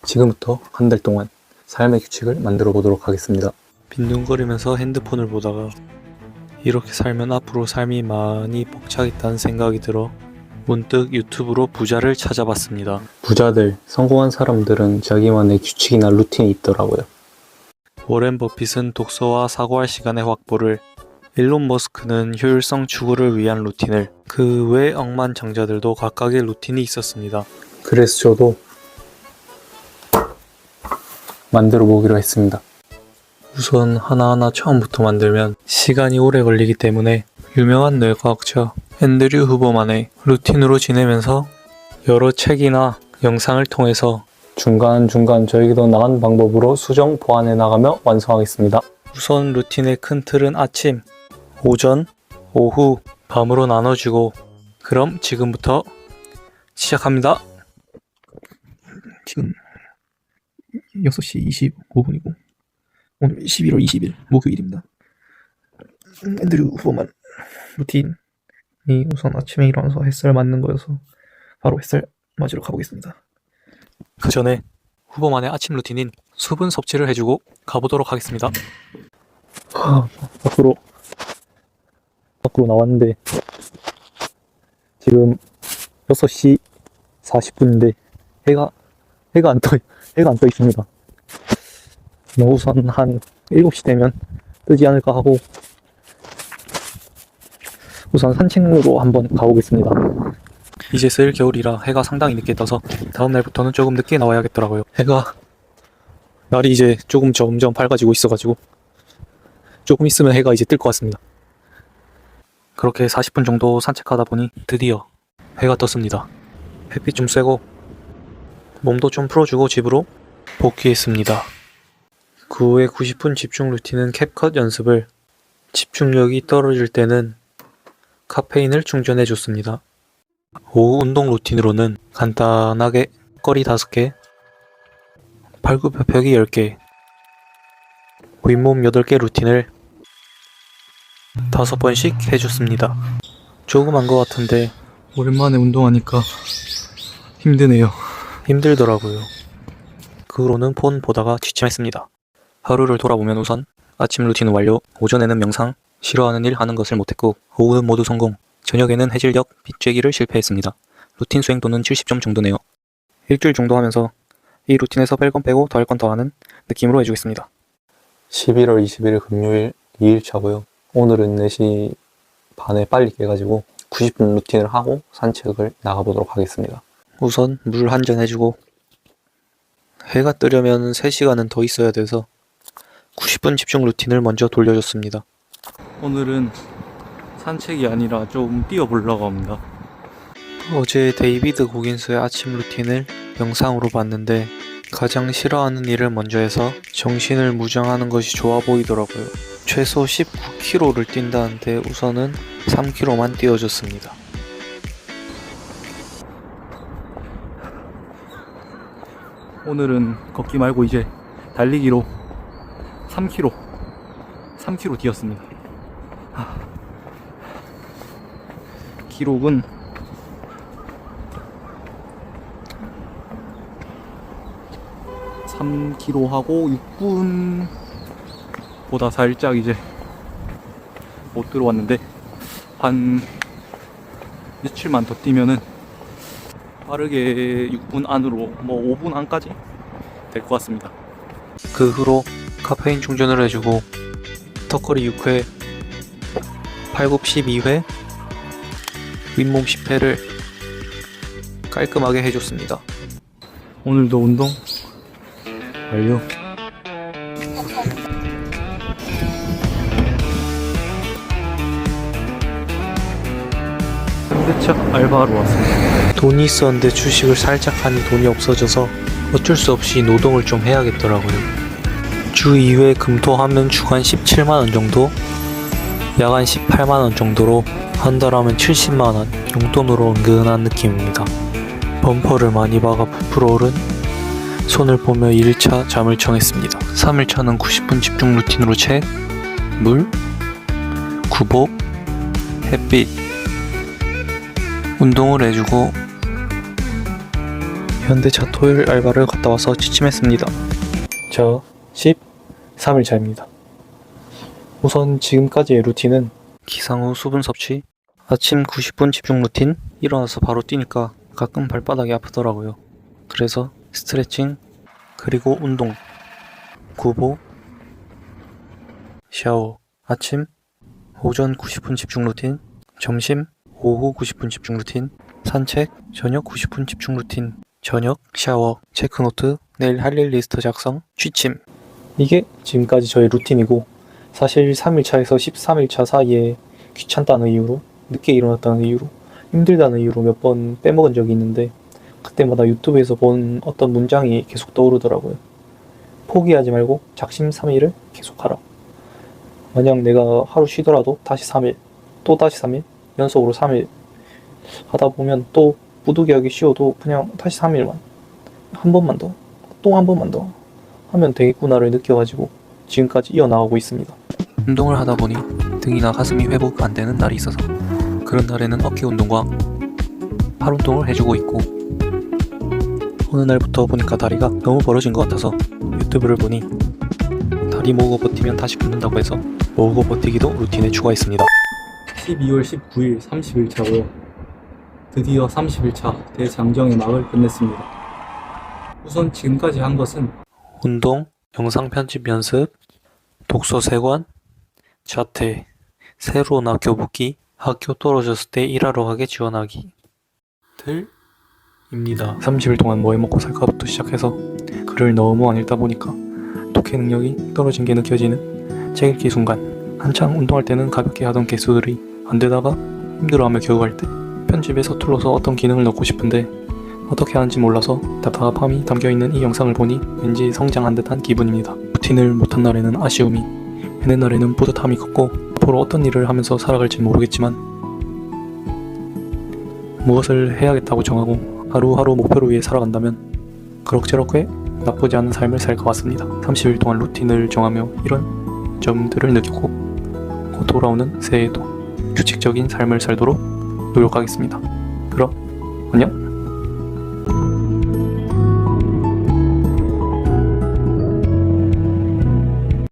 지금부터 한 달 동안 삶의 규칙을 만들어 보도록 하겠습니다. 빈둥거리면서 핸드폰을 보다가 이렇게 살면 앞으로 삶이 많이 벅차겠다는 생각이 들어 문득 유튜브로 부자를 찾아봤습니다. 부자들, 성공한 사람들은 자기만의 규칙이나 루틴이 있더라고요. 워렌 버핏은 독서와 사고할 시간의 확보를, 일론 머스크는 효율성 추구를 위한 루틴을, 그 외 억만장자들도 각각의 루틴이 있었습니다. 그래서 저도 만들어 보기로 했습니다. 우선 하나하나 처음부터 만들면 시간이 오래 걸리기 때문에 유명한 뇌과학자 앤드류 후버만의 루틴으로 지내면서 여러 책이나 영상을 통해서 중간중간 저에게도 나간 방법으로 수정 보완해 나가며 완성하겠습니다. 우선 루틴의 큰 틀은 아침, 오전, 오후, 밤으로 나눠주고, 그럼 지금부터 시작합니다. 지금 6시 25분이고 오늘 11월 20일 목요일입니다. 앤드류 후버만 루틴이 우선 아침에 일어나서 햇살 맞는 거여서 바로 햇살 맞으러 가보겠습니다. 그 전에 후보만의 아침 루틴인 수분 섭취를 해주고 가보도록 하겠습니다. 밖으로 나왔는데 지금 6시 40분인데 해가 안 떠 있습니다. 우선 한 7시 되면 뜨지 않을까 하고 우선 산책로로 한번 가보겠습니다. 이제 슬 겨울이라 해가 상당히 늦게 떠서 다음 날부터는 조금 늦게 나와야겠더라고요. 날이 이제 점점 밝아지고 있어가지고 조금 있으면 해가 이제 뜰 것 같습니다. 그렇게 40분 정도 산책하다 보니 드디어 해가 떴습니다. 햇빛 좀 쐬고 몸도 좀 풀어주고 집으로 복귀했습니다. 그 후에 90분 집중 루틴은 캡컷 연습을, 집중력이 떨어질 때는 카페인을 충전해줬습니다. 오후 운동 루틴으로는 간단하게 거리 5개, 팔굽혀펴기 10개, 윗몸 8개 루틴을 5번씩 해줬습니다. 조금 한 것 같은데 오랜만에 운동하니까 힘드네요. 힘들더라고요. 그 후로는 폰 보다가 취침했습니다. 하루를 돌아보면 우선 아침 루틴 완료, 오전에는 명상, 싫어하는 일 하는 것을 못했고 오후는 모두 성공, 저녁에는 해질녘 빗 쬐기를 실패했습니다. 루틴 수행도는 70점 정도네요. 일주일 정도 하면서 이 루틴에서 뺄 건 빼고 더할 건 더하는 느낌으로 해주겠습니다. 11월 20일 금요일 2일차고요. 오늘은 4시 반에 빨리 깨가지고 90분 루틴을 하고 산책을 나가보도록 하겠습니다. 우선 물 한 잔 해주고, 해가 뜨려면 3시간은 더 있어야 돼서 90분 집중 루틴을 먼저 돌려줬습니다. 오늘은 산책이 아니라 좀 뛰어보려고 합니다. 어제 데이비드 고긴스의 아침 루틴을 영상으로 봤는데 가장 싫어하는 일을 먼저 해서 정신을 무장하는 것이 좋아 보이더라고요. 최소 19km를 뛴다는데 우선은 3km만 뛰어줬습니다. 오늘은 걷기 말고 이제 달리기로 3km 뛰었습니다. 기록은 (3km) 하고 6분보다 살짝 이제 못 들어왔는데 한 며칠만 더 뛰면은 빠르게 6분 안으로 5분 안까지 될 것 같습니다. 그 후로 카페인 충전을 해주고 턱걸이 6회, 팔굽 12회, 윗몸 10회를 깔끔하게 해줬습니다. 오늘도 운동 완료. 현대차 알바하러 왔습니다. 돈이 있었는데 주식을 살짝 하니 돈이 없어져서 어쩔 수 없이 노동을 좀 해야겠더라고요. 주 2회 금토하면 주간 17만원 정도, 야간 18만원 정도로 한 달 하면 70만원, 용돈으로 은근한 느낌입니다. 범퍼를 많이 박아 부풀어 오른 손을 보며 1일차 잠을 청했습니다. 3일차는 90분 집중 루틴으로 책, 물, 구복, 햇빛, 운동을 해주고 현대차 토요일 알바를 갔다 와서 지침했습니다. 저 13일차입니다. 우선 지금까지의 루틴은 기상 후 수분 섭취, 아침 90분 집중 루틴, 일어나서 바로 뛰니까 가끔 발바닥이 아프더라고요. 그래서 스트레칭, 그리고 운동, 구보, 샤워, 아침, 오전 90분 집중 루틴, 점심, 오후 90분 집중 루틴, 산책, 저녁 90분 집중 루틴, 저녁, 샤워, 체크노트, 내일 할 일 리스트 작성, 취침. 이게 지금까지 저의 루틴이고, 사실 3일차에서 13일차 사이에 귀찮다는 이유로, 늦게 일어났다는 이유로, 힘들다는 이유로 몇 번 빼먹은 적이 있는데, 그때마다 유튜브에서 본 어떤 문장이 계속 떠오르더라고요. 포기하지 말고 작심 3일을 계속하라. 만약 내가 하루 쉬더라도 다시 3일, 또 다시 3일, 연속으로 3일 하다 보면 또 부득이하게 쉬어도 그냥 다시 3일만, 한 번만 더, 또 한 번만 더 하면 되겠구나를 느껴가지고 지금까지 이어나가고 있습니다. 운동을 하다 보니 등이나 가슴이 회복 안 되는 날이 있어서 그런 날에는 어깨 운동과 팔 운동을 해주고 있고, 어느 날부터 보니까 다리가 너무 벌어진 것 같아서 유튜브를 보니 다리 모으고 버티면 다시 붙는다고 해서 모으고 버티기도 루틴에 추가했습니다. 12월 19일 30일차고요. 드디어 30일차 대장정의 막을 끝냈습니다. 우선 지금까지 한 것은 운동, 영상 편집 연습, 독서 3권, 자퇴, 새로 온 학교 붙기, 학교 떨어졌을 때 일하러 가게 지원하기 들입니다. 30일 동안 뭐 해먹고 살까부터 시작해서 글을 너무 안 읽다 보니까 독해 능력이 떨어진 게 느껴지는 책 읽기 순간. 한창 운동할 때는 가볍게 하던 개수들이 안 되다가 힘들어하며 겨우 할 때 편집에 서툴러서 어떤 기능을 넣고 싶은데 어떻게 하는지 몰라서 답답함이 담겨있는 이 영상을 보니 왠지 성장한 듯한 기분입니다. 루틴을 못한 날에는 아쉬움이, 해낸 날에는 뿌듯함이 컸고, 앞으로 어떤 일을 하면서 살아갈지 모르겠지만 무엇을 해야겠다고 정하고 하루하루 목표를 위해 살아간다면 그럭저럭 나쁘지 않은 삶을 살 것 같습니다. 30일 동안 루틴을 정하며 이런 점들을 느끼고 곧 돌아오는 새해에도 규칙적인 삶을 살도록 노력하겠습니다. 그럼 안녕.